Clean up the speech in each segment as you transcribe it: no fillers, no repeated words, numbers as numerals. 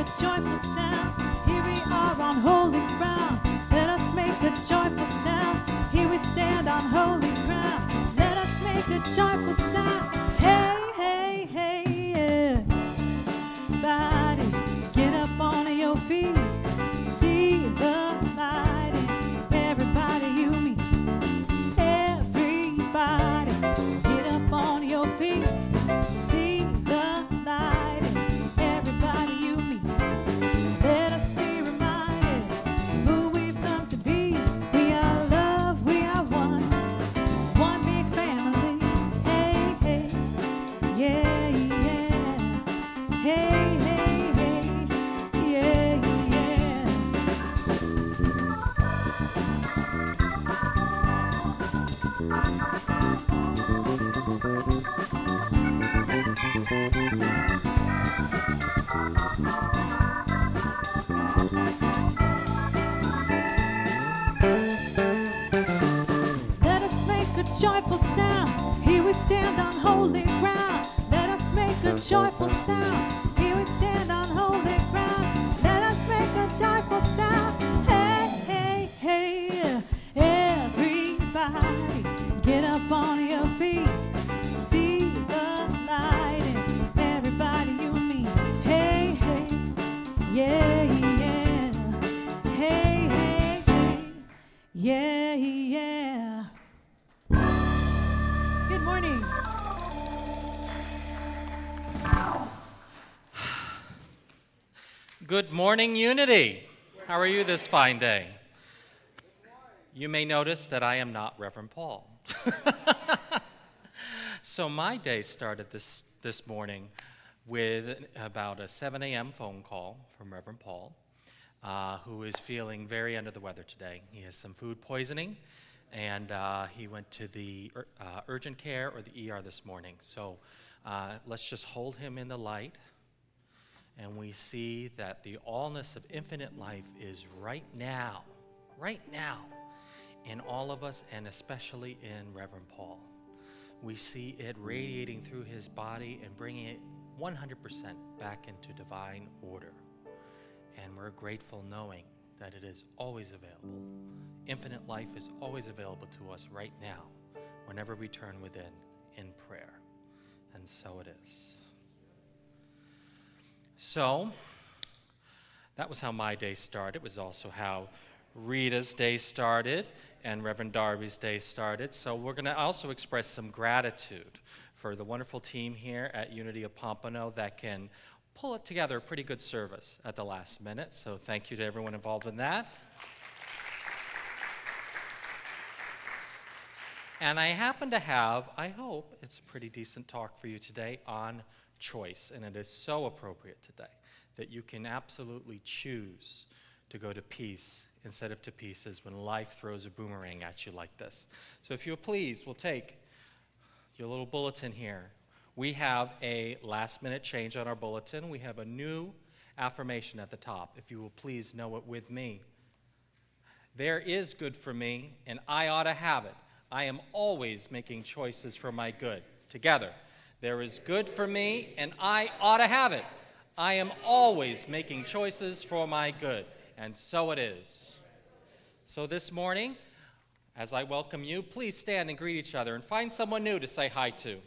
a joyful sound. Here we are on holy ground. Let us make a joyful sound. Here we stand on holy ground. Let us make a joyful sound. Hey, hey, hey, yeah. Everybody, get up on your feet. See the light in everybody you meet. Everybody, get up on your feet. See the light in everybody you meet. Let us be reminded of who we've come to be. We are love, we are one big family. Hey, hey, yeah, yeah. Hey, hey, hey, yeah, yeah. Let us make a joyful sound. Here we stand on holy ground. Let us make a joyful sound. Here we stand on holy ground. Let us make a joyful sound. Hey, hey, hey. Everybody, get up on your feet. See the light in everybody you meet. Hey, hey, yeah, yeah. Hey, hey, hey, yeah, yeah. Good morning. Good morning, Unity. How are you this fine day? You may notice that I am not Reverend Paul. So my day started this morning with about a 7 a.m. phone call from Reverend Paul, who is feeling very under the weather today. He has some food poisoning, and he went to the urgent care or the ER this morning. So let's just hold him in the light. And we see that the allness of infinite life is right now, in all of us, and especially in Reverend Paul. We see it radiating through his body and bringing it 100% back into divine order. And we're grateful knowing that it is always available. Infinite life is always available to us right now, whenever we turn within in prayer. And so it is. So, that was how my day started. It was also how Rita's day started and Reverend Darby's day started. So we're going to also express some gratitude for the wonderful team here at Unity of Pompano that can pull it together a pretty good service at the last minute. So thank you to everyone involved in that. And I happen to have, I hope it's a pretty decent talk for you today on choice, and it is so appropriate today that you can absolutely choose to go to peace instead of to pieces when life throws a boomerang at you like this. So if you'll please, we'll take your little bulletin here. We have a last-minute change on our bulletin. We have a new affirmation at the top. If you will please know it with me. There is good for me, and I ought to have it. I am always making choices for my good. Together. There is good for me, and I ought to have it. I am always making choices for my good, and so it is. So this morning, as I welcome you, please stand and greet each other and find someone new to say hi to.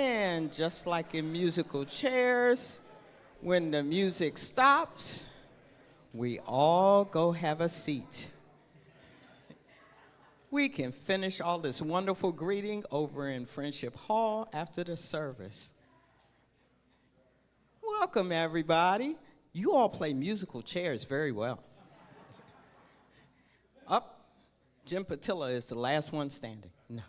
And just like in musical chairs, when the music stops, we all go have a seat. We can finish all this wonderful greeting over in Friendship Hall after the service. Welcome, everybody. You all play musical chairs very well. Up, Jim Patilla is the last one standing. No.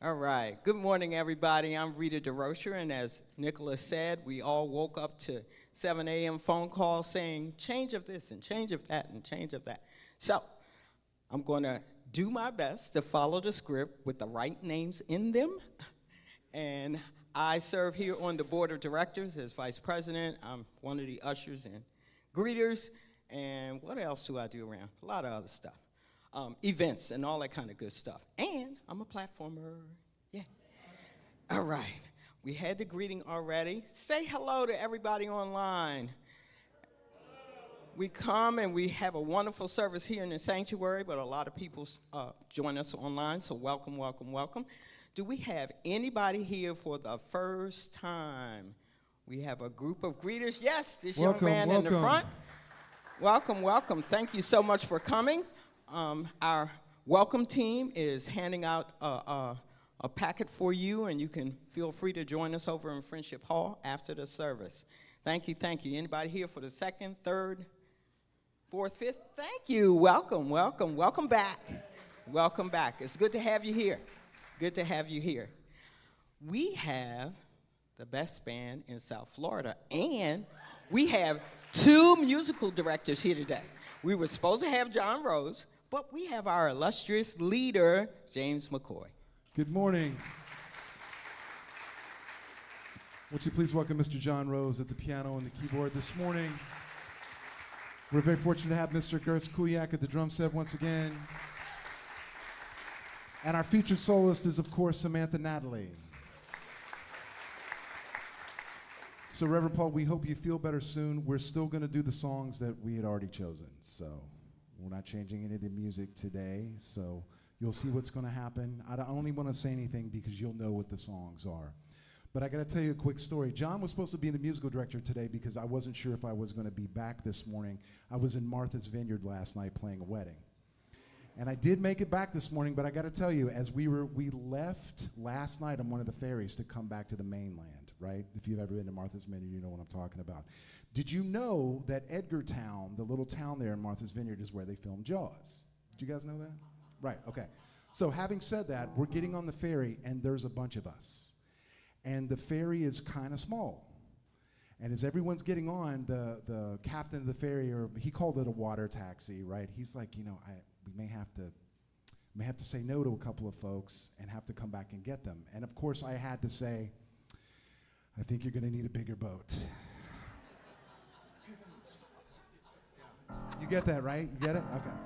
All right. Good morning, everybody. I'm Rita DeRocher, and as Nicholas said, we all woke up to 7 a.m. phone calls saying, change of this and change of that and change of that. So I'm going to do my best to follow the script with the right names in them. And I serve here on the board of directors as vice president. I'm one of the ushers and greeters. And what else do I do around? A lot of other stuff. Events and all that kind of good stuff. And I'm a platformer. Yeah. All right. We had the greeting already. Say hello to everybody online. We come and we have a wonderful service here in the sanctuary, but a lot of people join us online, so welcome, welcome, welcome. Do we have anybody here for the first time? We have a group of greeters. Yes, this young man in the front. Welcome, welcome. Thank you so much for coming. Our welcome team is handing out a packet for you, and you can feel free to join us over in Friendship Hall after the service. Thank you, thank you. Anybody here for the second, third, fourth, fifth? Thank you. Welcome, welcome, welcome back. Welcome back. It's good to have you here. Good to have you here. We have the best band in South Florida, and we have two musical directors here today. We were supposed to have John Rose, but we have our illustrious leader, James McCoy. Good morning. Would you please welcome Mr. John Rose at the piano and the keyboard this morning. We're very fortunate to have Mr. Gers Kuyak at the drum set once again. And our featured soloist is, of course, Samantha Natalie. So, Reverend Paul, we hope you feel better soon. We're still going to do the songs that we had already chosen. So, we're not changing any of the music today. So, you'll see what's going to happen. I don't even want to say anything because you'll know what the songs are. But I got to tell you a quick story. John was supposed to be the musical director today because I wasn't sure if I was going to be back this morning. I was in Martha's Vineyard last night playing a wedding. And I did make it back this morning, but I got to tell you, as we left last night on one of the ferries to come back to the mainland, right? If you've ever been to Martha's Vineyard, you know what I'm talking about. Did you know that Edgartown, the little town there in Martha's Vineyard, is where they filmed Jaws? Did you guys know that? Right, okay. So having said that, we're getting on the ferry, and there's a bunch of us. And the ferry is kind of small. And as everyone's getting on, the captain of the ferry, or he called it a water taxi, right? He's like, you know, we may have to say no to a couple of folks and have to come back and get them. And of course, I had to say, I think you're going to need a bigger boat. You get that, right? You get it? Okay.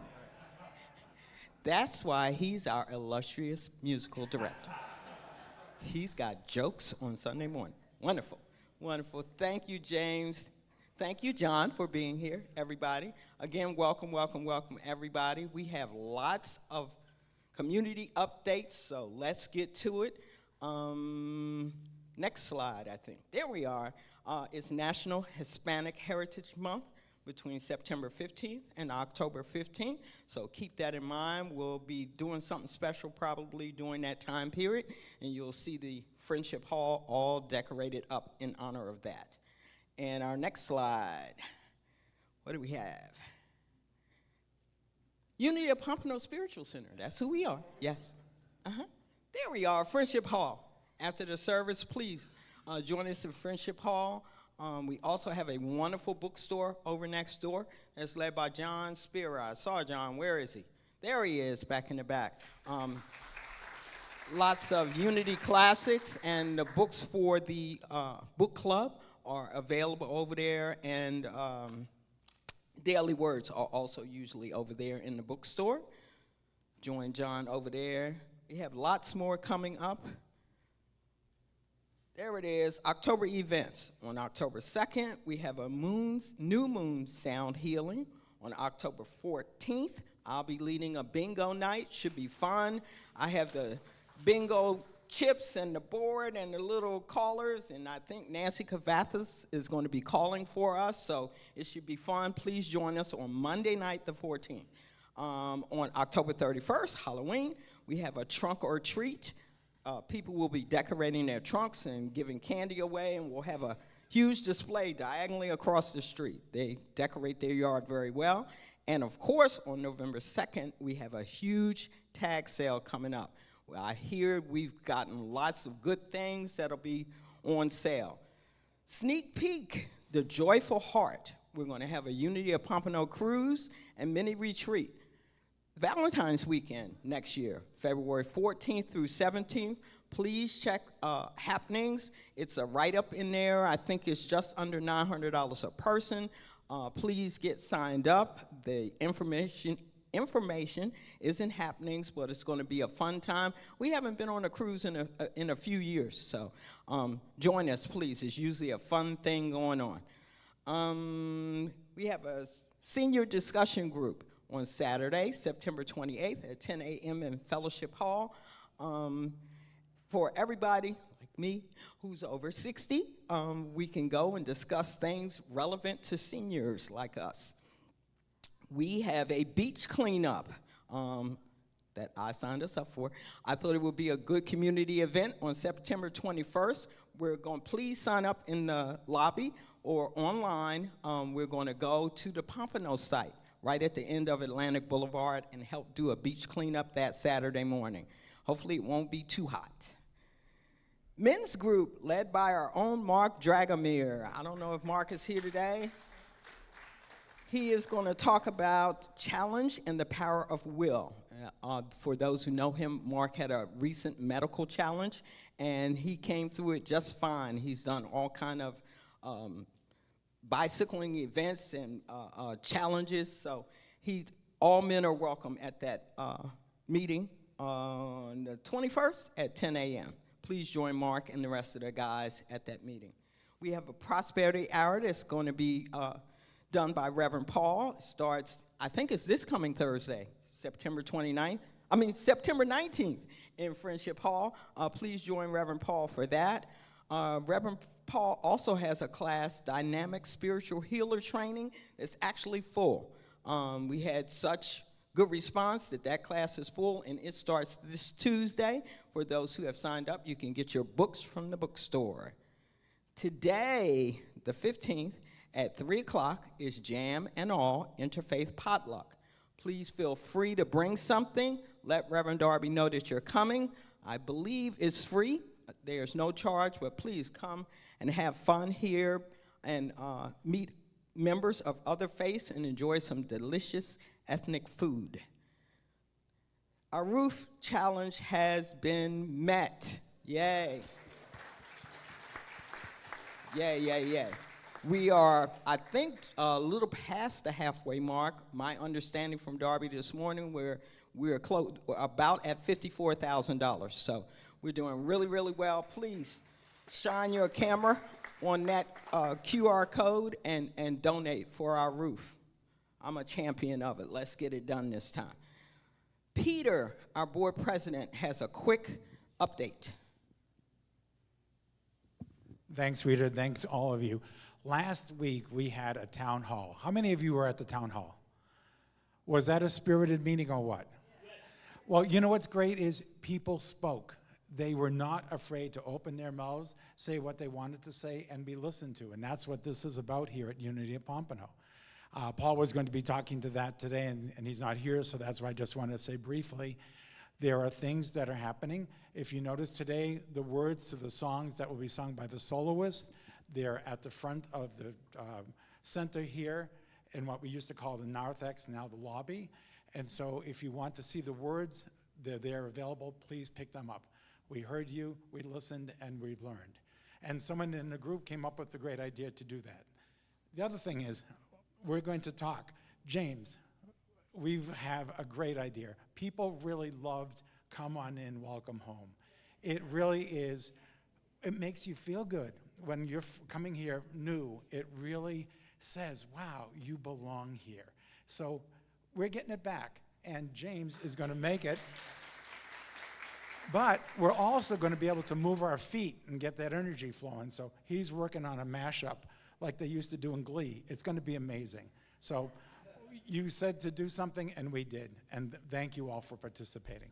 That's why he's our illustrious musical director. He's got jokes on Sunday morning. Wonderful, wonderful. Thank you, James. Thank you, John, for being here, everybody. Again, welcome, welcome, welcome, everybody. We have lots of community updates, so let's get to it. Next slide, I think. There we are. It's National Hispanic Heritage Month between September 15th and October 15th, so keep that in mind. We'll be doing something special probably during that time period, and you'll see the Friendship Hall all decorated up in honor of that. And our next slide, what do we have? Unity of Pompano Spiritual Center, that's who we are, yes. There we are, Friendship Hall. After the service, please join us in Friendship Hall. We also have a wonderful bookstore over next door that's led by John Spira. I saw John, where is he? There he is, back in the back. Lots of Unity classics, and the books for the book club are available over there, and Daily Words are also usually over there in the bookstore. Join John over there. We have lots more coming up. There it is, October events. On October 2nd, we have a new moon sound healing. On October 14th, I'll be leading a bingo night. Should be fun. I have the bingo chips and the board and the little callers, and I think Nancy Cavathis is going to be calling for us, so it should be fun. Please join us on Monday night, the 14th. On October 31st, Halloween, we have a trunk or treat. People will be decorating their trunks and giving candy away, and we'll have a huge display diagonally across the street. They decorate their yard very well. And of course, on November 2nd, we have a huge tag sale coming up. Well, I hear we've gotten lots of good things that'll be on sale. Sneak peek, the Joyful Heart. We're going to have a Unity of Pompano cruise and mini retreat. Valentine's weekend next year, February 14th through 17th. Please check happenings. It's a write-up in there. I think it's just under $900 a person. Please get signed up. The information is in happenings, but it's going to be a fun time. We haven't been on a cruise in a few years, so join us, please. It's usually a fun thing going on. We have a senior discussion group on Saturday, September 28th at 10 a.m. in Fellowship Hall. For everybody like me who's over 60, we can go and discuss things relevant to seniors like us. We have a beach cleanup that I signed us up for. I thought it would be a good community event on September 21st. We're going to please sign up in the lobby or online. We're going to go to the Pompano site right at the end of Atlantic Boulevard and help do a beach cleanup that Saturday morning. Hopefully it won't be too hot. Men's group led by our own Mark Dragomir. I don't know if Mark is here today. He is going to talk about challenge and the power of will. For those who know him, Mark had a recent medical challenge, and he came through it just fine. He's done all kind of bicycling events and challenges, so all men are welcome at that meeting on the 21st at 10 a.m. Please join Mark and the rest of the guys at that meeting. We have a prosperity hour that's going to be done by Reverend Paul. It starts, I think it's this coming Thursday, September 19th in Friendship Hall. Please join Reverend Paul for that. Reverend Paul also has a class, Dynamic Spiritual Healer Training, that's actually full. We had such good response that class is full, and it starts this Tuesday. For those who have signed up, you can get your books from the bookstore. Today, the 15th, at 3 o'clock is Jam and All Interfaith Potluck. Please feel free to bring something. Let Reverend Darby know that you're coming. I believe it's free. There's no charge, but please come and have fun here and meet members of other faiths and enjoy some delicious ethnic food. Our roof challenge has been met. Yay. Yay, yay, yay. We are, I think, a little past the halfway mark. My understanding from Darby this morning, we're close, about at $54,000. So we're doing really, really well. Please shine your camera on that QR code and donate for our roof. I'm a champion of it. Let's get it done this time. Peter, our board president, has a quick update. Thanks, Rita. Thanks, all of you. Last week, we had a town hall. How many of you were at the town hall? Was that a spirited meeting or what? Yes. Well, you know what's great is people spoke. They were not afraid to open their mouths, say what they wanted to say, and be listened to. And that's what this is about here at Unity of Pompano. Paul was going to be talking to that today, and he's not here, so that's why I just wanted to say briefly. There are things that are happening. If you notice today, the words to the songs that will be sung by the soloists, they're at the front of the center here in what we used to call the narthex, now the lobby. And so if you want to see the words, they're there available. Please pick them up. We heard you, we listened, and we learned. And someone in the group came up with the great idea to do that. The other thing is, we're going to talk. James, we have a great idea. People really loved Come On In, Welcome Home. It really is, it makes you feel good. When you're coming here new, it really says, wow, you belong here. So we're getting it back, and James is going to make it. But we're also going to be able to move our feet and get that energy flowing. So he's working on a mashup like they used to do in Glee. It's going to be amazing. So you said to do something, and we did. And thank you all for participating.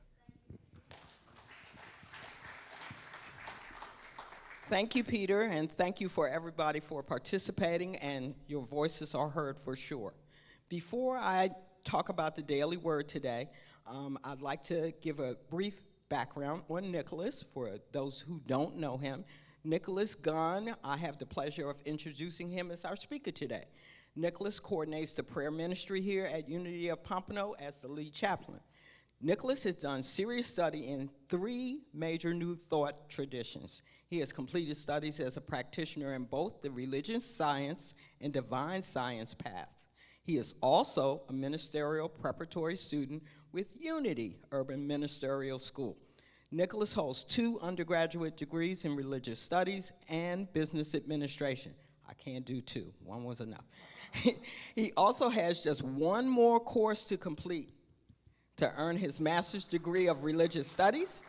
Thank you, Peter, and thank you for everybody for participating, and your voices are heard for sure. Before I talk about the daily word today, I'd like to give a brief background on Nicholas for those who don't know him. Nicholas Gunn, I have the pleasure of introducing him as our speaker today. Nicholas coordinates the prayer ministry here at Unity of Pompano as the lead chaplain. Nicholas has done serious study in 3 major New Thought traditions. He has completed studies as a practitioner in both the religious science and divine science paths. He is also a ministerial preparatory student with Unity Urban Ministerial School. Nicholas holds 2 undergraduate degrees in religious studies and business administration. I can't do 2, 1 was enough. He also has just 1 more course to complete to earn his master's degree of religious studies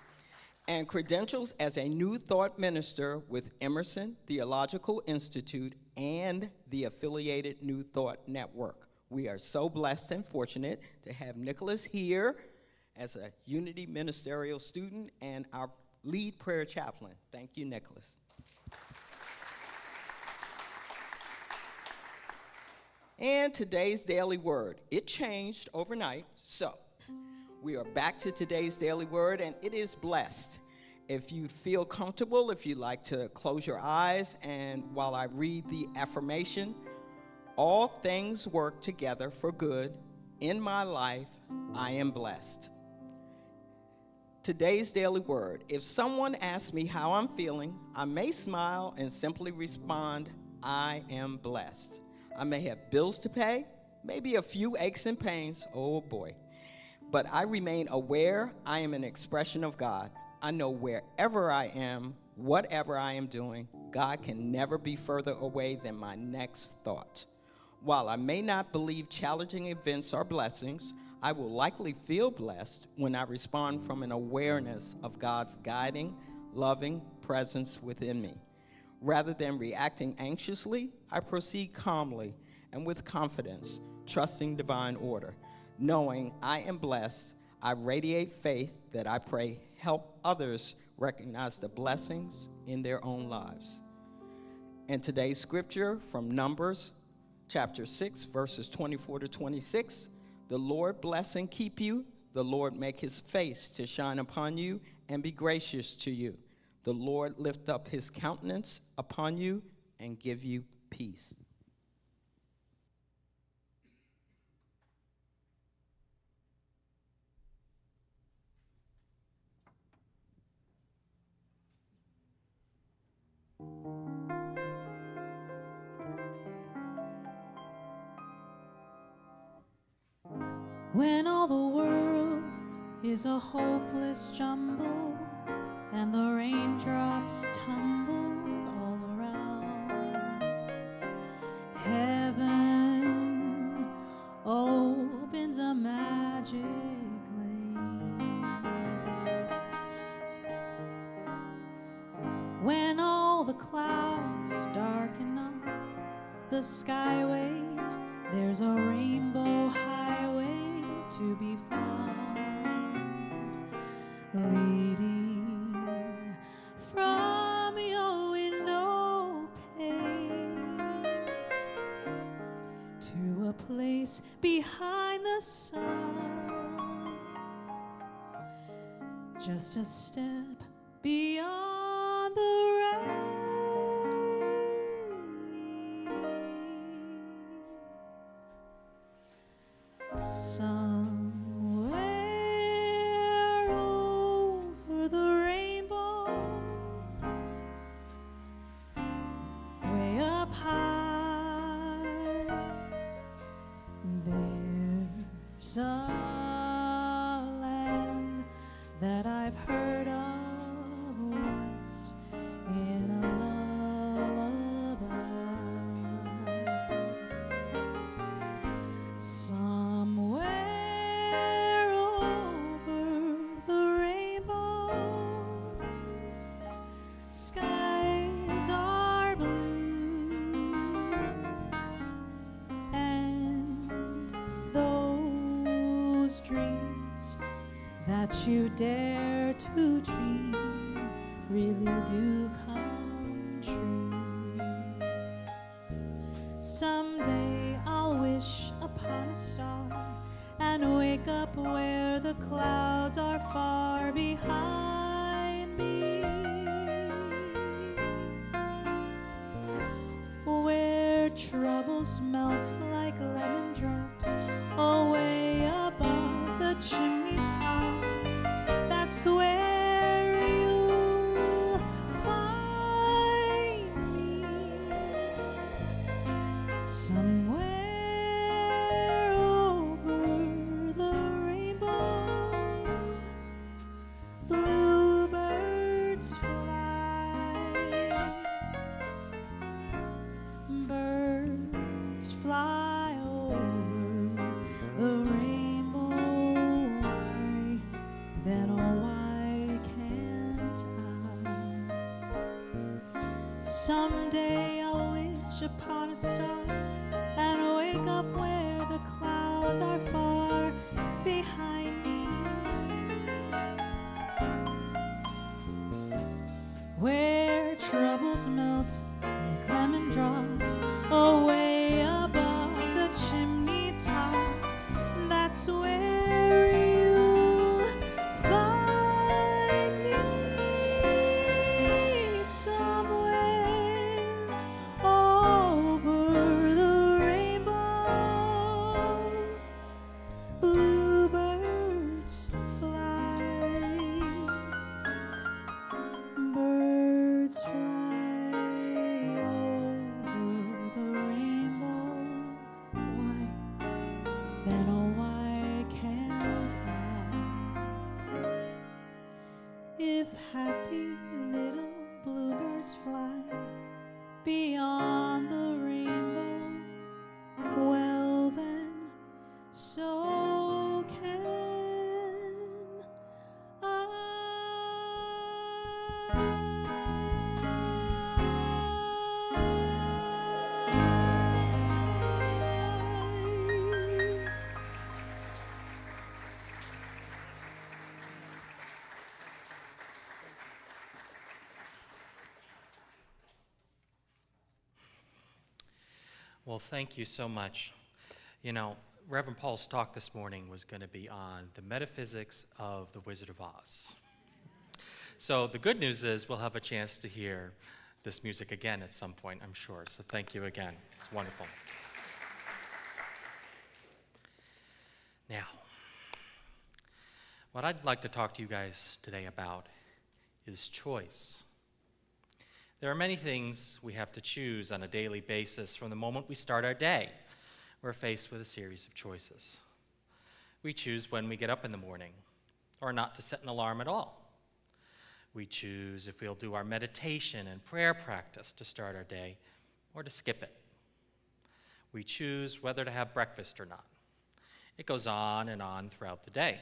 and credentials as a New Thought minister with Emerson Theological Institute and the affiliated New Thought Network. We are so blessed and fortunate to have Nicholas here as a Unity ministerial student and our lead prayer chaplain. Thank you, Nicholas. And today's daily word. It changed overnight, so we are back to today's daily word, and it is blessed. If you feel comfortable, if you'd like to close your eyes, and while I read the affirmation, all things work together for good. In my life, I am blessed. Today's daily word. If someone asks me how I'm feeling, I may smile and simply respond, I am blessed. I may have bills to pay, maybe a few aches and pains, oh boy. But I remain aware I am an expression of God. I know wherever I am, whatever I am doing, God can never be further away than my next thought. While I may not believe challenging events are blessings, I will likely feel blessed when I respond from an awareness of God's guiding, loving presence within me. Rather than reacting anxiously, I proceed calmly and with confidence, trusting divine order. Knowing I am blessed, I radiate faith that I pray help others recognize the blessings in their own lives. And today's scripture from Numbers chapter 6, verses 24 to 26, the Lord bless and keep you. The Lord make his face to shine upon you and be gracious to you. The Lord lift up his countenance upon you and give you peace. When all the world is a hopeless jumble and the raindrops tumble all around, heaven opens a magic lane. When all the clouds darken up the skyway, there's a rainbow highway to be found, leading from your window pane to a place behind the sun, just a step beyond the rain. Somewhere over the rainbow, way up high, there's a land that I've heard of once in a lullaby. Somewhere over the rainbow, those dreams that you dare to dream really do come true. Someday I'll wish upon a star and wake up where the clouds are far behind me, where troubles melt like lemon drops away above the chimney tops. That's where you'll find me, somewhere over the rainbow. Bluebirds fly, birds fly over the rainbow. Why, then oh why can't I? Someday I'll wish upon a star and wake up where the clouds are far behind me, where troubles melt like lemon drops away above the chimney tops. That's where you'll find me, somewhere over the rainbow. Bluebirds fly, birds fly over the rainbow. Why, then oh why can't I? If happy little bluebirds fly beyond the rainbow, well then so can I. Well, thank you so much. You know, Reverend Paul's talk this morning was going to be on the metaphysics of the Wizard of Oz. So the good news is we'll have a chance to hear this music again at some point, I'm sure. So thank you again. It's wonderful. Now, what I'd like to talk to you guys today about is choice. There are many things we have to choose on a daily basis from the moment we start our day. We're faced with a series of choices. We choose when we get up in the morning, or not to set an alarm at all. We choose if we'll do our meditation and prayer practice to start our day, or to skip it. We choose whether to have breakfast or not. It goes on and on throughout the day.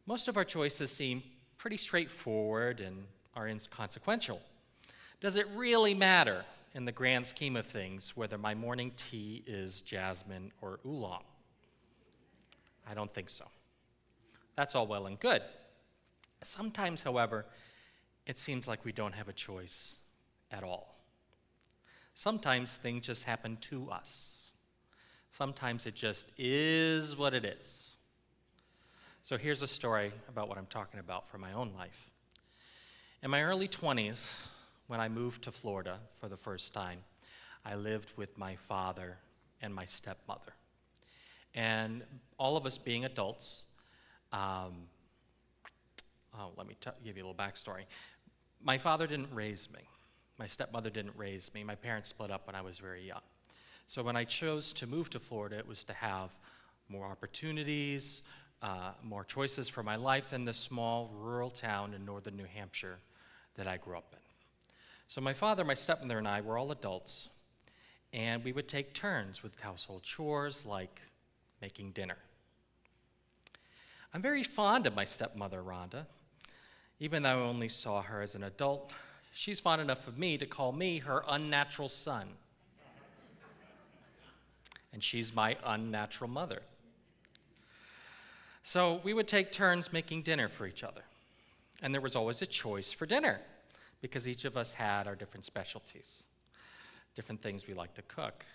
Most of our choices seem pretty straightforward and are inconsequential. Does it really matter in the grand scheme of things whether my morning tea is jasmine or oolong? I don't think so. That's all well and good. Sometimes, however, it seems like we don't have a choice at all. Sometimes things just happen to us. Sometimes it just is what it is. So here's a story about what I'm talking about from my own life. In my early 20s, when I moved to Florida for the first time, I lived with my father and my stepmother. And all of us being adults, let me give you a little backstory. My father didn't raise me. My stepmother didn't raise me. My parents split up when I was very young. So when I chose to move to Florida, it was to have more opportunities, more choices for my life in the small rural town in northern New Hampshire that I grew up in. So my father, my stepmother, and I were all adults, and we would take turns with household chores like making dinner. I'm very fond of my stepmother, Rhonda. Even though I only saw her as an adult, she's fond enough of me to call me her unnatural son. And she's my unnatural mother. So we would take turns making dinner for each other. And there was always a choice for dinner because each of us had our different specialties, different things we like to cook,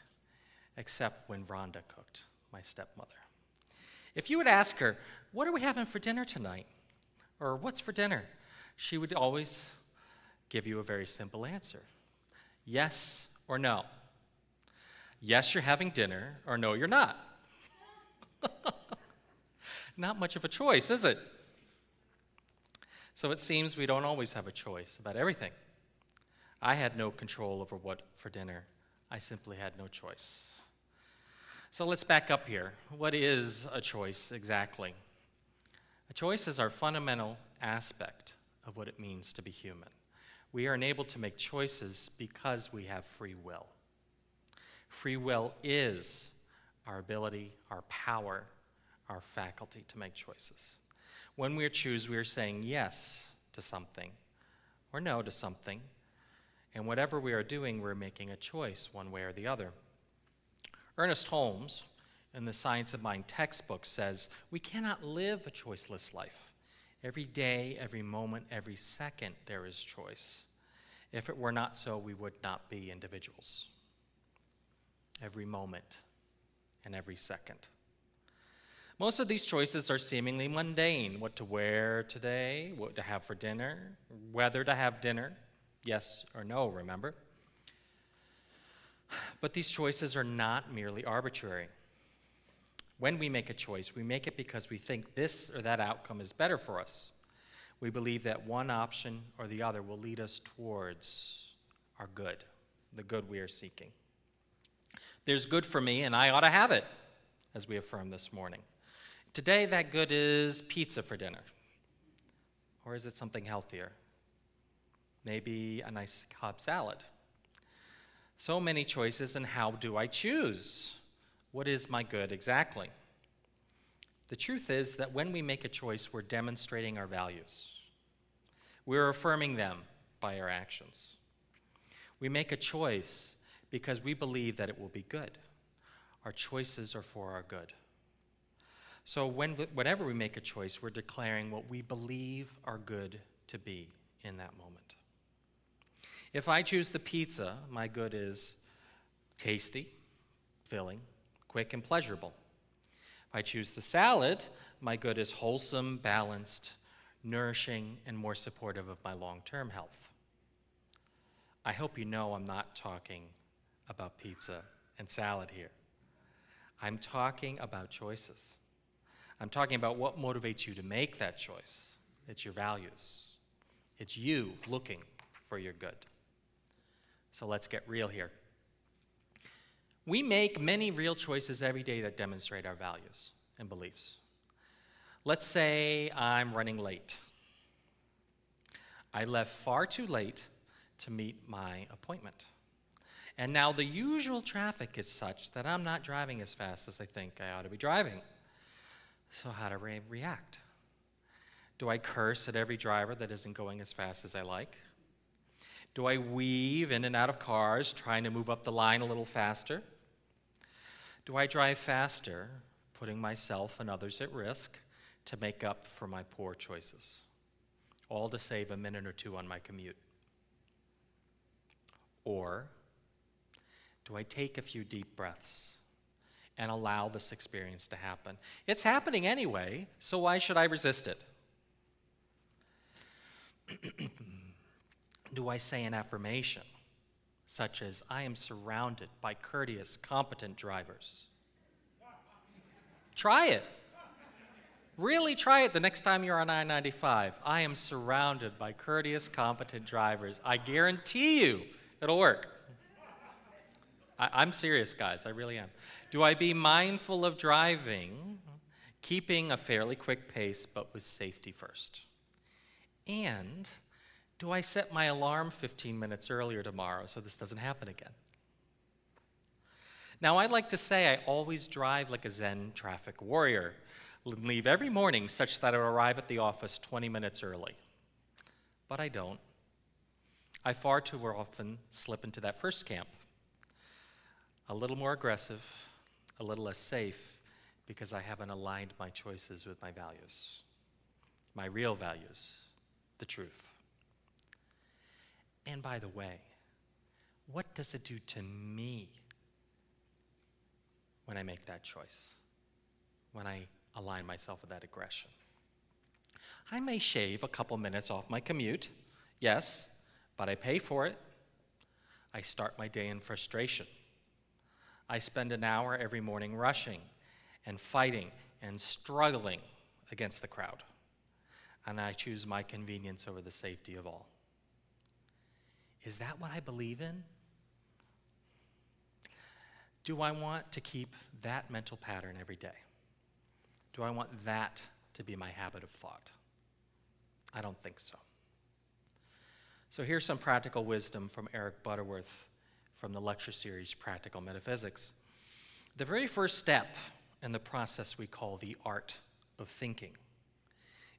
except when Rhonda cooked, my stepmother. If you would ask her, what are we having for dinner tonight? Or what's for dinner? She would always give you a very simple answer. Yes or no. Yes, you're having dinner, or no, you're not. Not much of a choice, is it? So it seems we don't always have a choice about everything. I had no control over what for dinner. I simply had no choice. So let's back up here. What is a choice exactly? A choice is our fundamental aspect of what it means to be human. We are enabled to make choices because we have free will. Free will is our ability, our power, our faculty to make choices. When we choose, we are saying yes to something or no to something. And whatever we are doing, we're making a choice one way or the other. Ernest Holmes, in the Science of Mind textbook, says, we cannot live a choiceless life. Every day, every moment, every second, there is choice. If it were not so, we would not be individuals. Every moment and every second. Most of these choices are seemingly mundane. What to wear today, what to have for dinner, whether to have dinner, yes or no, remember? But these choices are not merely arbitrary. When we make a choice, we make it because we think this or that outcome is better for us. We believe that one option or the other will lead us towards our good, the good we are seeking. There's good for me, and I ought to have it, as we affirmed this morning. Today, that good is pizza for dinner. Or is it something healthier? Maybe a nice Cobb salad. So many choices, and how do I choose? What is my good exactly? The truth is that when we make a choice, we're demonstrating our values. We're affirming them by our actions. We make a choice because we believe that it will be good. Our choices are for our good. So whenever we make a choice, we're declaring what we believe are good to be in that moment. If I choose the pizza, my good is tasty, filling, quick, and pleasurable. If I choose the salad, my good is wholesome, balanced, nourishing, and more supportive of my long-term health. I hope you know I'm not talking about pizza and salad here. I'm talking about choices. I'm talking about what motivates you to make that choice. It's your values. It's you looking for your good. So let's get real here. We make many real choices every day that demonstrate our values and beliefs. Let's say I'm running late. I left far too late to meet my appointment. And now the usual traffic is such that I'm not driving as fast as I think I ought to be driving. So how do I react? Do I curse at every driver that isn't going as fast as I like? Do I weave in and out of cars, trying to move up the line a little faster? Do I drive faster, putting myself and others at risk to make up for my poor choices, all to save a minute or two on my commute? Or do I take a few deep breaths and allow this experience to happen? It's happening anyway, so why should I resist it? Do I say an affirmation, such as, I am surrounded by courteous, competent drivers? Try it. Really try it the next time you're on I-95. I am surrounded by courteous, competent drivers. I guarantee you it'll work. I'm serious, guys. I really am. Do I be mindful of driving, keeping a fairly quick pace, but with safety first? And do I set my alarm 15 minutes earlier tomorrow so this doesn't happen again? Now, I like to say I always drive like a Zen traffic warrior, leave every morning such that I arrive at the office 20 minutes early. But I don't. I far too often slip into that first camp. A little more aggressive, a little less safe, because I haven't aligned my choices with my values, my real values, the truth. And by the way, what does it do to me when I make that choice, when I align myself with that aggression? I may shave a couple minutes off my commute, yes, but I pay for it. I start my day in frustration. I spend an hour every morning rushing and fighting and struggling against the crowd. And I choose my convenience over the safety of all. Is that what I believe in? Do I want to keep that mental pattern every day? Do I want that to be my habit of thought? I don't think so. So here's some practical wisdom from Eric Butterworth from the lecture series Practical Metaphysics. The very first step in the process we call the art of thinking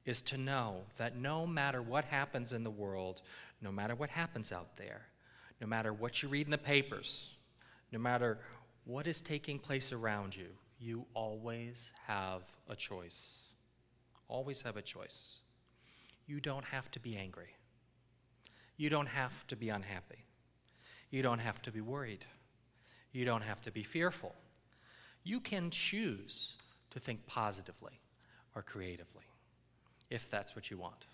is to know that no matter what happens in the world, no matter what happens out there, no matter what you read in the papers, no matter what is taking place around you, you always have a choice. Always have a choice. You don't have to be angry. You don't have to be unhappy. You don't have to be worried. You don't have to be fearful. You can choose to think positively or creatively, if that's what you want.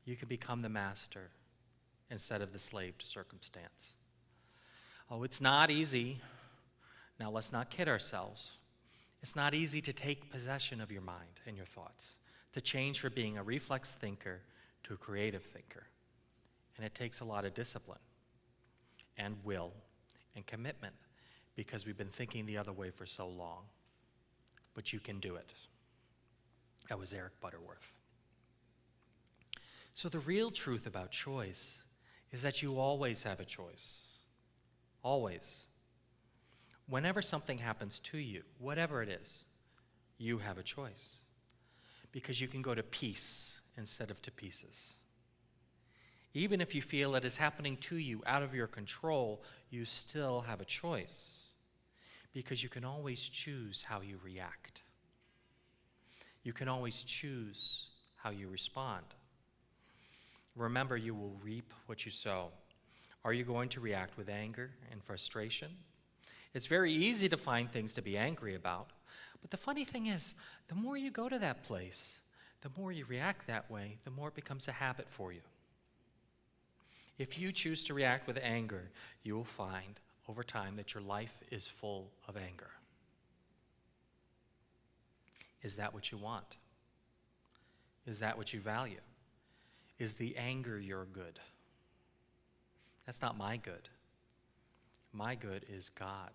You can become the master instead of the slave to circumstance. Oh, it's not easy. Now, let's not kid ourselves. It's not easy to take possession of your mind and your thoughts, to change from being a reflex thinker to a creative thinker. And it takes a lot of discipline and will and commitment because we've been thinking the other way for so long. But you can do it. That was Eric Butterworth. So the real truth about choice is that you always have a choice. Always. Whenever something happens to you, whatever it is, you have a choice. Because you can go to peace instead of to pieces. Even if you feel it is happening to you out of your control, you still have a choice. Because you can always choose how you react. You can always choose how you respond. Remember, you will reap what you sow. Are you going to react with anger and frustration? It's very easy to find things to be angry about. But the funny thing is, the more you go to that place, the more you react that way, the more it becomes a habit for you. If you choose to react with anger, you will find over time that your life is full of anger. Is that what you want? Is that what you value? Is the anger your good? That's not my good. My good is God.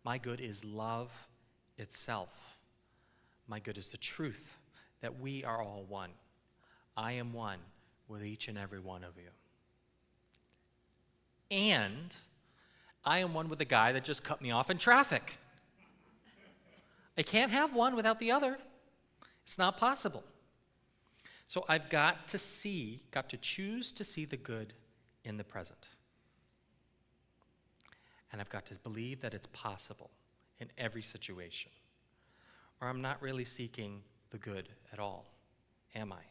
My good is love itself. My good is the truth that we are all one. I am one with each and every one of you. And I am one with the guy that just cut me off in traffic. I can't have one without the other. It's not possible. So I've got to choose to see the good in the present. And I've got to believe that it's possible in every situation. Or I'm not really seeking the good at all, am I?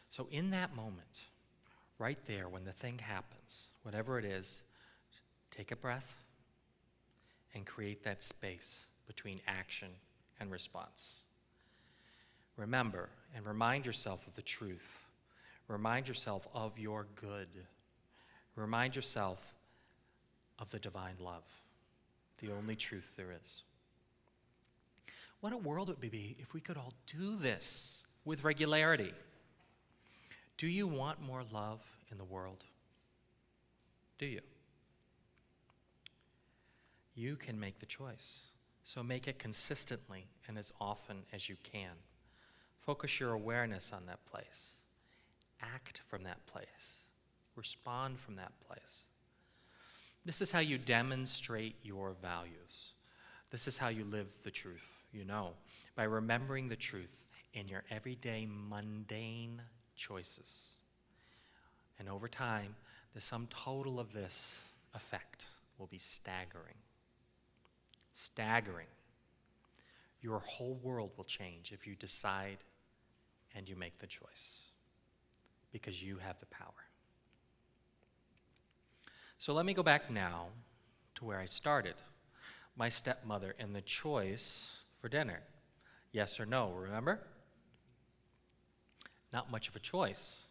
So in that moment, right there, when the thing happens, whatever it is, take a breath and create that space between action and response. Remember and remind yourself of the truth. Remind yourself of your good. Remind yourself of the divine love, the only truth there is. What a world it would be if we could all do this with regularity. Do you want more love in the world? Do you? You can make the choice. So make it consistently and as often as you can. Focus your awareness on that place. Act from that place. Respond from that place. This is how you demonstrate your values. This is how you live the truth, by remembering the truth in your everyday mundane choices. And over time, the sum total of this effect will be staggering. staggering. Your whole world will change if you decide and you make the choice, because you have the power. So let me go back now to where I started. My stepmother and the choice for dinner. Yes or no, remember? Not much of a choice,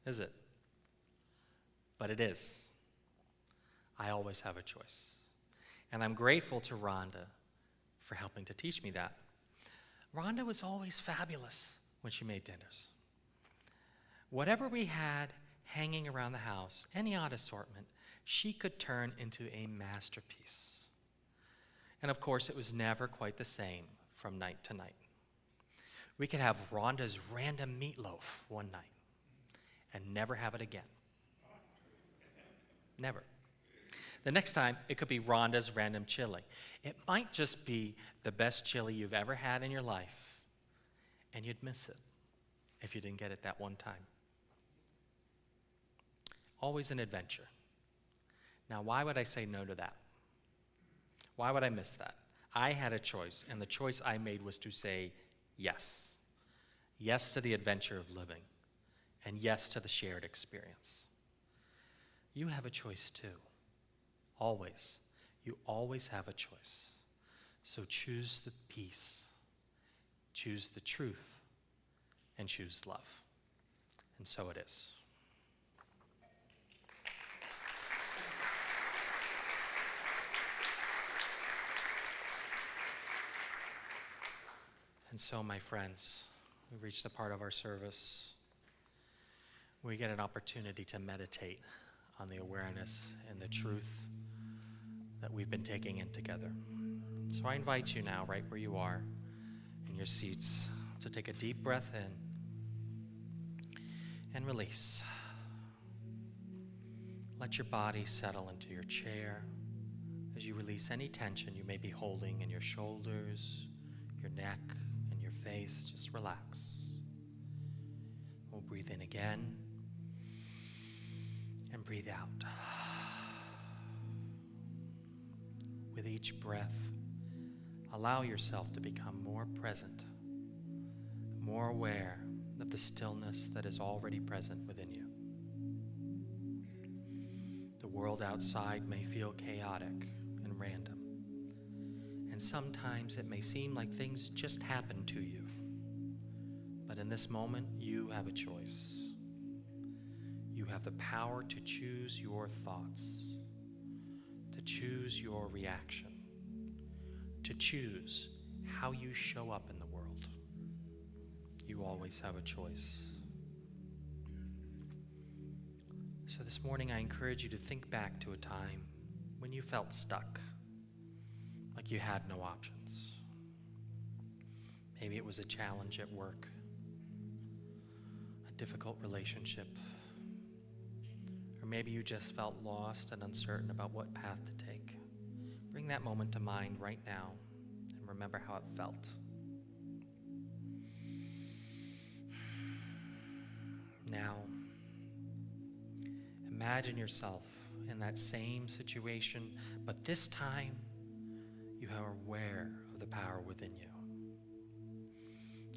is it? But it is. I always have a choice. And I'm grateful to Rhonda for helping to teach me that. Rhonda was always fabulous when she made dinners. Whatever we had hanging around the house, any odd assortment, she could turn into a masterpiece. And of course, it was never quite the same from night to night. We could have Rhonda's random meatloaf one night and never have it again. Never. The next time, it could be Rhonda's random chili. It might just be the best chili you've ever had in your life, and you'd miss it if you didn't get it that one time. Always an adventure. Now, why would I say no to that? Why would I miss that? I had a choice, and the choice I made was to say yes. Yes to the adventure of living, and yes to the shared experience. You have a choice too. Always. You always have a choice. So choose the peace, choose the truth, and choose love. And so it is. And so, my friends, we've reached the part of our service where we get an opportunity to meditate on the awareness and the truth that we've been taking in together. So I invite you now, right where you are, in your seats, to take a deep breath in and release. Let your body settle into your chair as you release any tension you may be holding in your shoulders, your neck, and your face. Just relax. We'll breathe in again and breathe out. With each breath, allow yourself to become more present, more aware of the stillness that is already present within you. The world outside may feel chaotic and random, and sometimes it may seem like things just happen to you. But in this moment, you have a choice. You have the power to choose your thoughts, to choose your reaction, to choose how you show up in the world. You always have a choice. So this morning, I encourage you to think back to a time when you felt stuck, like you had no options. Maybe it was a challenge at work, a difficult relationship, or maybe you just felt lost and uncertain about what path to take. Bring that moment to mind right now and remember how it felt. Now, imagine yourself in that same situation, but this time you are aware of the power within you.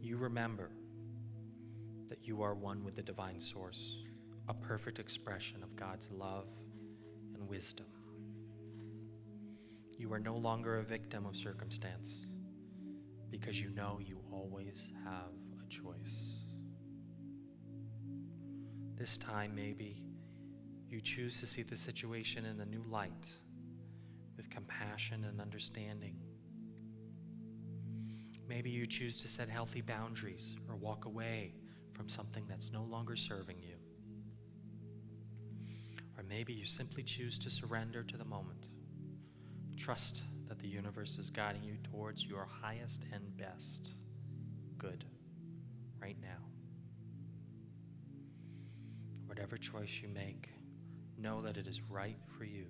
You remember that you are one with the divine source, a perfect expression of God's love and wisdom. You are no longer a victim of circumstance because you know you always have a choice. This time, maybe you choose to see the situation in a new light with compassion and understanding. Maybe you choose to set healthy boundaries or walk away from something that's no longer serving you. Or maybe you simply choose to surrender to the moment. Trust that the universe is guiding you towards your highest and best good right now. Whatever choice you make, know that it is right for you.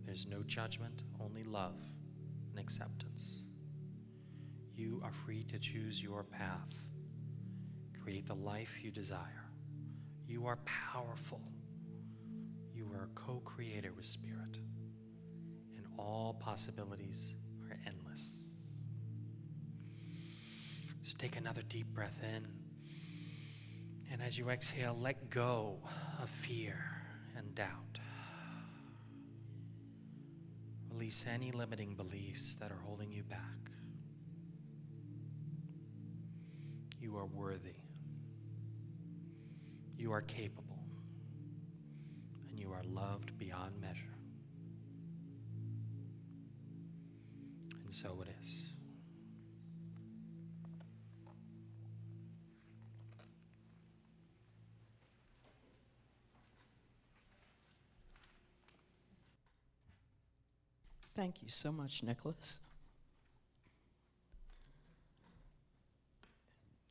There's no judgment, only love and acceptance. You are free to choose your path. Create the life you desire. You are powerful. You are a co-creator with Spirit. And all possibilities are endless. Just take another deep breath in. And as you exhale, let go of fear and doubt. Release any limiting beliefs that are holding you back. You are worthy. You are capable. And you are loved beyond measure. And so it is. Thank you so much, Nicholas.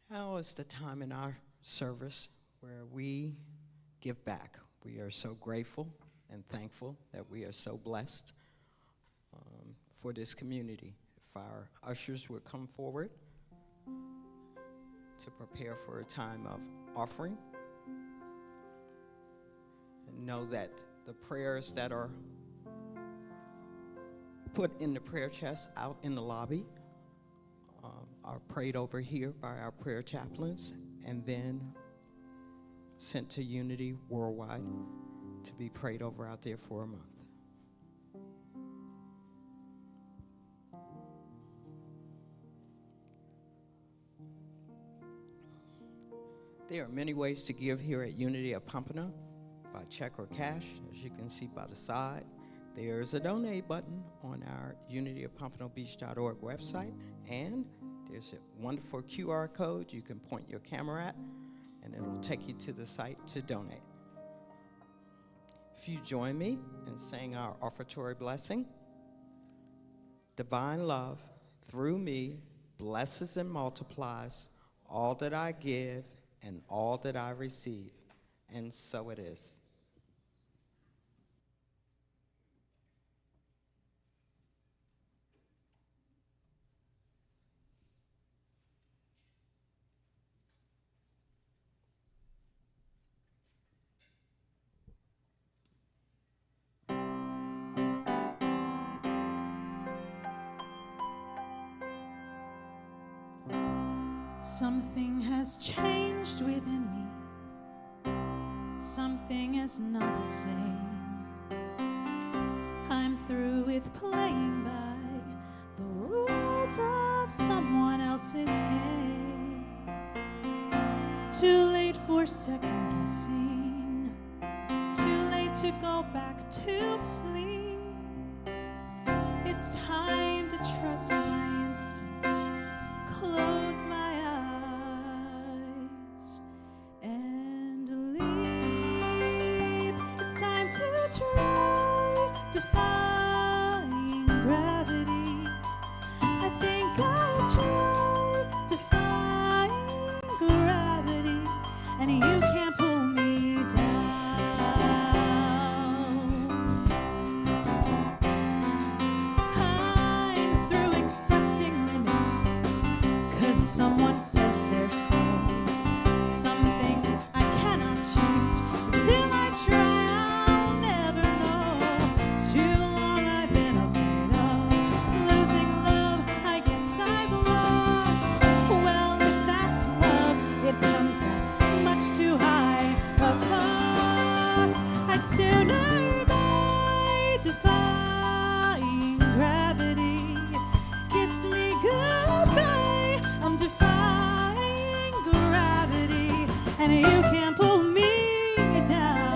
Now is the time in our service where we give back. We are so grateful and thankful that we are so blessed for this community. If our ushers would come forward to prepare for a time of offering, and know that the prayers that are put in the prayer chest out in the lobby are prayed over here by our prayer chaplains and then sent to Unity Worldwide to be prayed over out there for a month. There are many ways to give here at Unity of Pompano, by check or cash, as you can see by the side. There's a donate button on our unityofpompanobeach.org website, and there's a wonderful QR code you can point your camera at, and it'll take you to the site to donate. If you join me in saying our offertory blessing, divine love through me blesses and multiplies all that I give and all that I receive, and so it is. Something has changed within me. Something is not the same. I'm through with playing by the rules of someone else's game. Too late for second guessing. Too late to go back to sleep. It's time to trust my instincts. Close my eyes and leave. It's time to try defying gravity. I think I'll try defying gravity, and you can't pull me down. I'm through accepting limits, 'cause someone says they're so. Some things I cannot change. Until I try, I'll never know. Too long I've been afraid of losing love. I guess I've lost. Well, if that's love, it comes at much too high a cost. I'd sooner die defying gravity. Kiss me goodbye. I'm defying gravity, and you can't pull me down.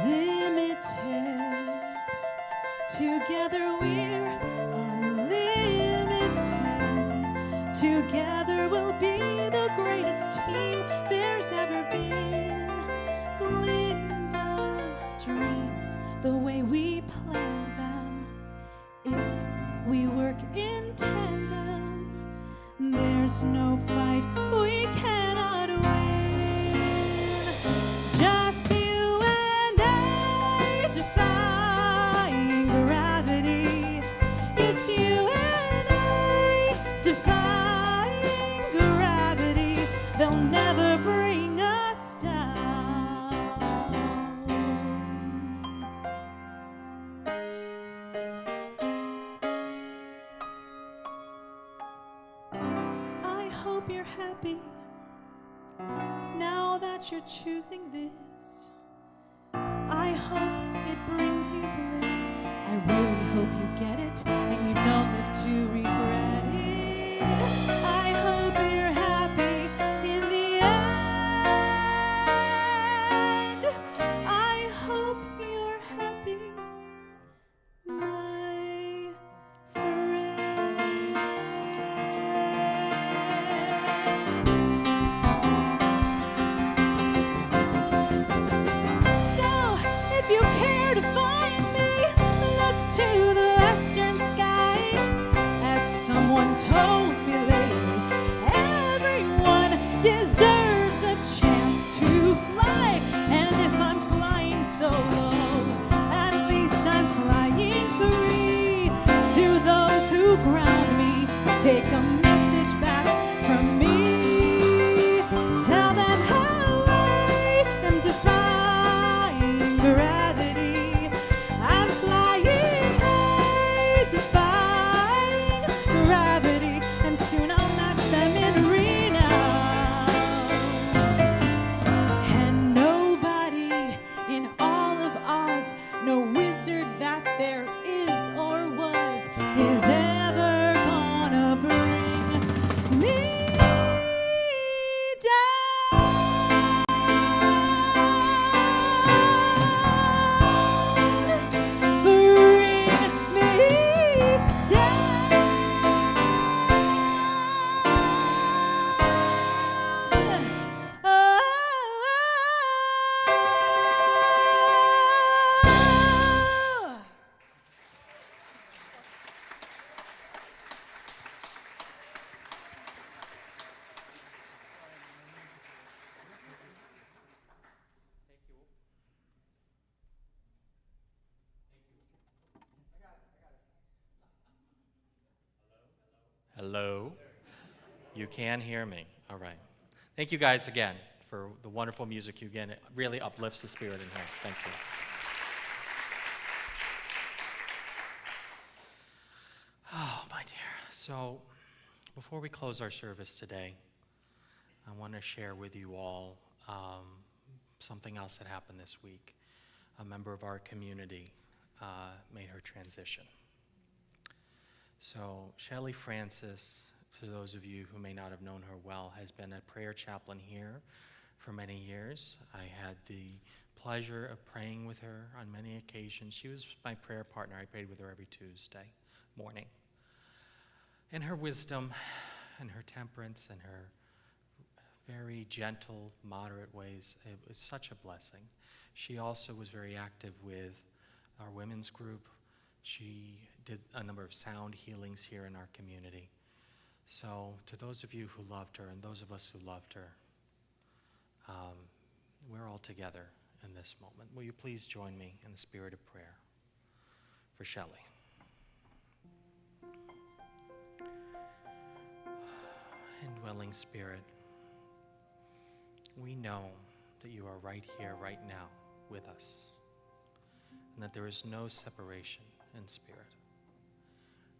Unlimited. Together we're unlimited. Together we'll be the greatest team there's ever been. Glinda dreams the way we planned them. If we work in tandem, there's no fight we cannot win. Just you and I defying gravity. It's you and I defying gravity. They'll never bring us down. hope you're happy now that you're choosing this. I hope it brings you bliss. I really hope you get it and you don't live to regret it. I hope you're happy in the end. I hope you're happy, my friend. So, if you care to find me, look to the western sky. As someone told me lately, everyone deserves a chance to fly. And if I'm flying so low, at least I'm flying free. To those who ground me, take a message back from me. Tell them how I am defying gravity. I'm flying high, defying gravity, and soon I'll match them in renown. And nobody in all of Oz, no wizard that there is or was, is ever gonna bring me down. Bring me down. Oh. Hello? You can hear me. All right. Thank you guys again for the wonderful music you again. It really uplifts the spirit in here. Thank you. Oh, my dear. So, before we close our service today, I want to share with you all something else that happened this week. A member of our community made her transition. So, Shelley Francis, for those of you who may not have known her well, has been a prayer chaplain here for many years. I had the pleasure of praying with her on many occasions. She was my prayer partner. I prayed with her every Tuesday morning. And her wisdom and her temperance and her very gentle, moderate ways, it was such a blessing. She also was very active with our women's group. She did a number of sound healings here in our community. So to those of you who loved her and those of us who loved her, we're all together in this moment. Will you please join me in the spirit of prayer for Shelley? Indwelling Spirit, we know that you are right here, right now, with us, and that there is no separation in spirit.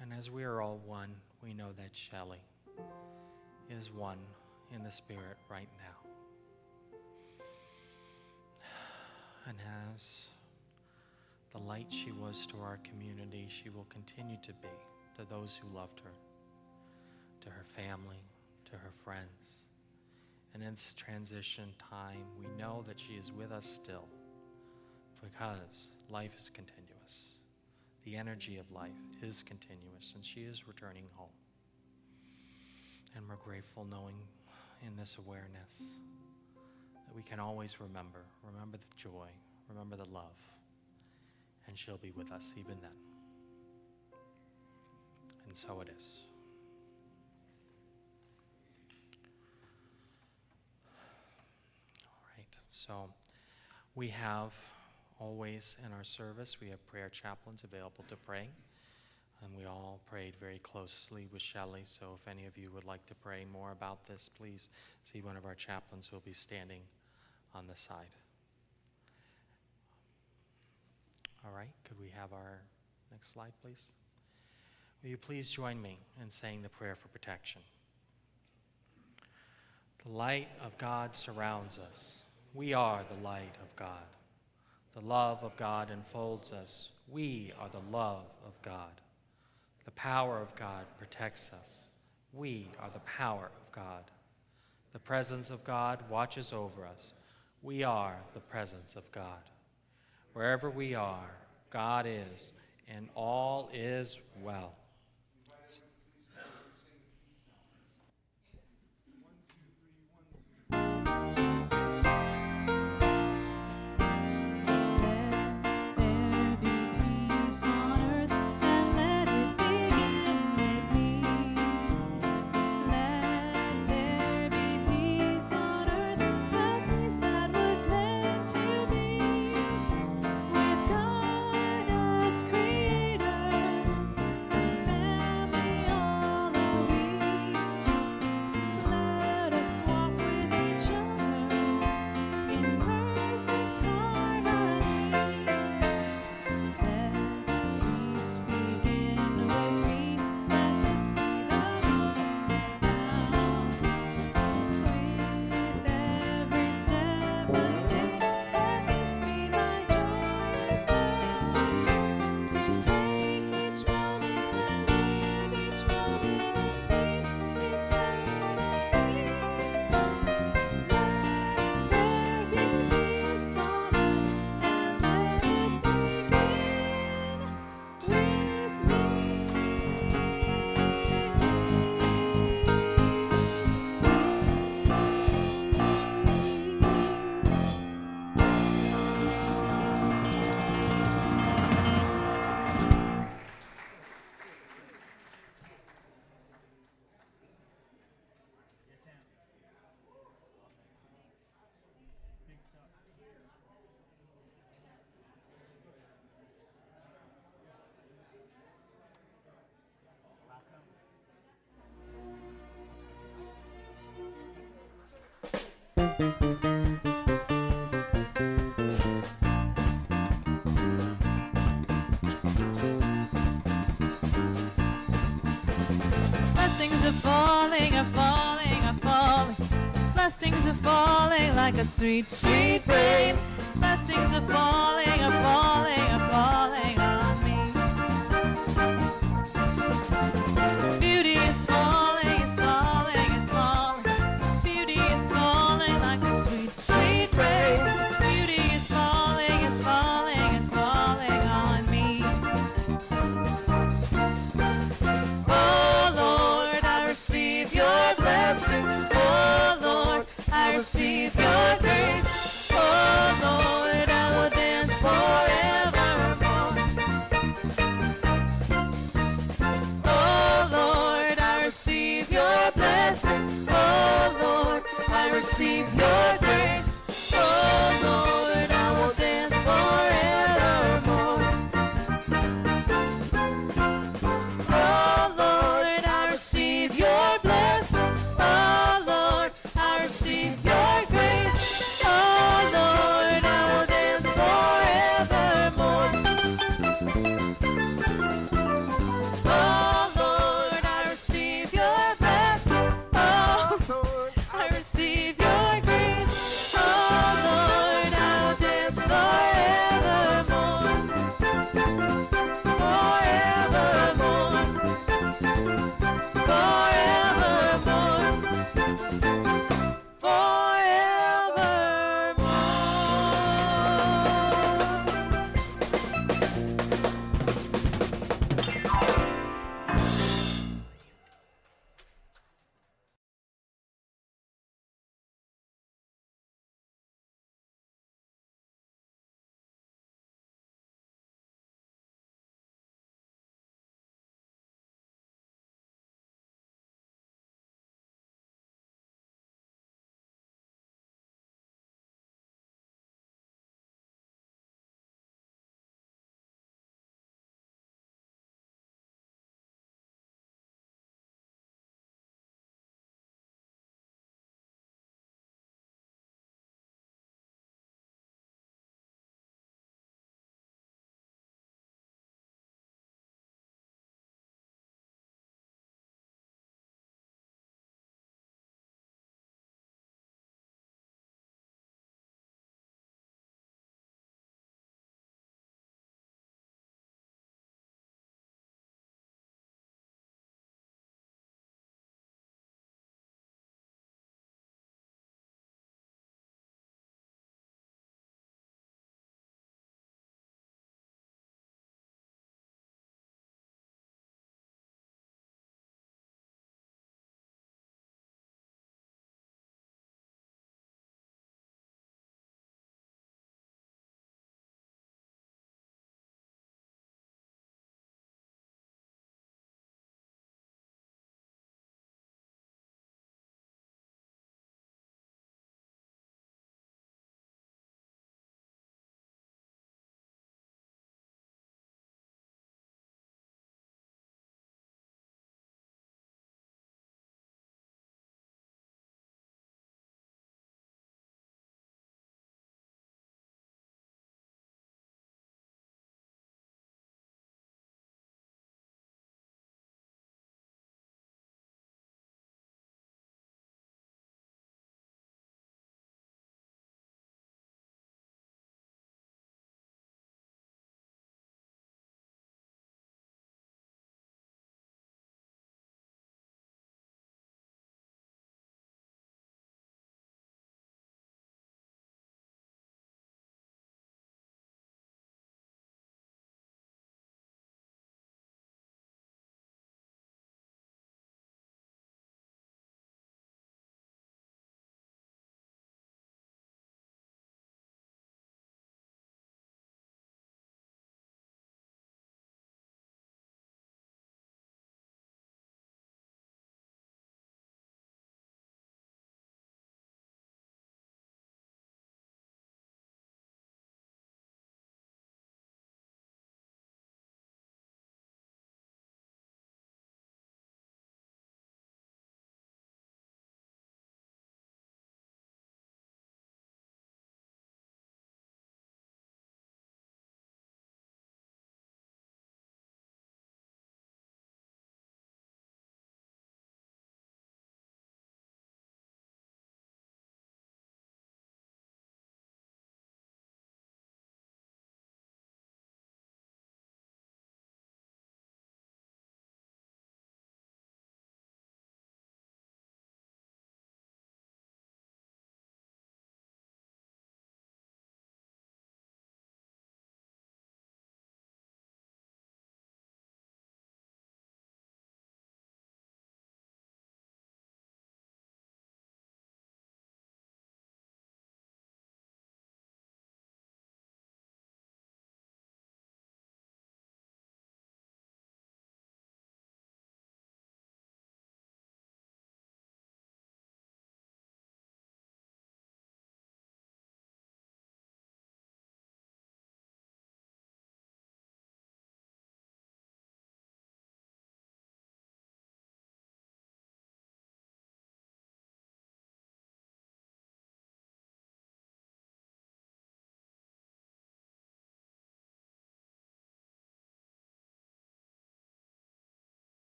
And as we are all one, we know that Shelley is one in the spirit right now. And as the light she was to our community, she will continue to be to those who loved her, to her family, to her friends. And in this transition time, we know that she is with us still, because life is continuous. The energy of life is continuous, and she is returning home. And we're grateful knowing in this awareness that we can always remember the joy, remember the love, and she'll be with us even then. And so it is. All right, so we have always in our service, we have prayer chaplains available to pray. And we all prayed very closely with Shelley, so if any of you would like to pray more about this, please see one of our chaplains who will be standing on the side. All right, could we have our next slide, please? Will you please join me in saying the prayer for protection? The light of God surrounds us. We are the light of God. The love of God enfolds us. We are the love of God. The power of God protects us. We are the power of God. The presence of God watches over us. We are the presence of God. Wherever we are, God is, and all is well. Let there be peace on earth, and let it begin with me. Let there be peace on earth, the peace that was meant to be. With God as creator, family all are we. Let us walk with each other in perfect harmony. Let peace begin with me. Let this be the moment now. With every step I take, let this be my joyous vow. To take each moment and live each moment in peace eternally. Let there be peace on earth, and let it begin with me. Blessings are falling, are falling, are falling. Blessings are falling like a sweet, sweet rain. Blessings are falling, are falling, are falling on me. Beauty is falling, is falling, is falling. Beauty is falling like a sweet, sweet rain. Beauty is falling, is falling, is falling on me. Oh Lord, I receive your blessing. Oh Lord, I receive your grace. Oh Lord, I will dance forevermore. Oh Lord, I receive your blessing. Oh Lord, I receive your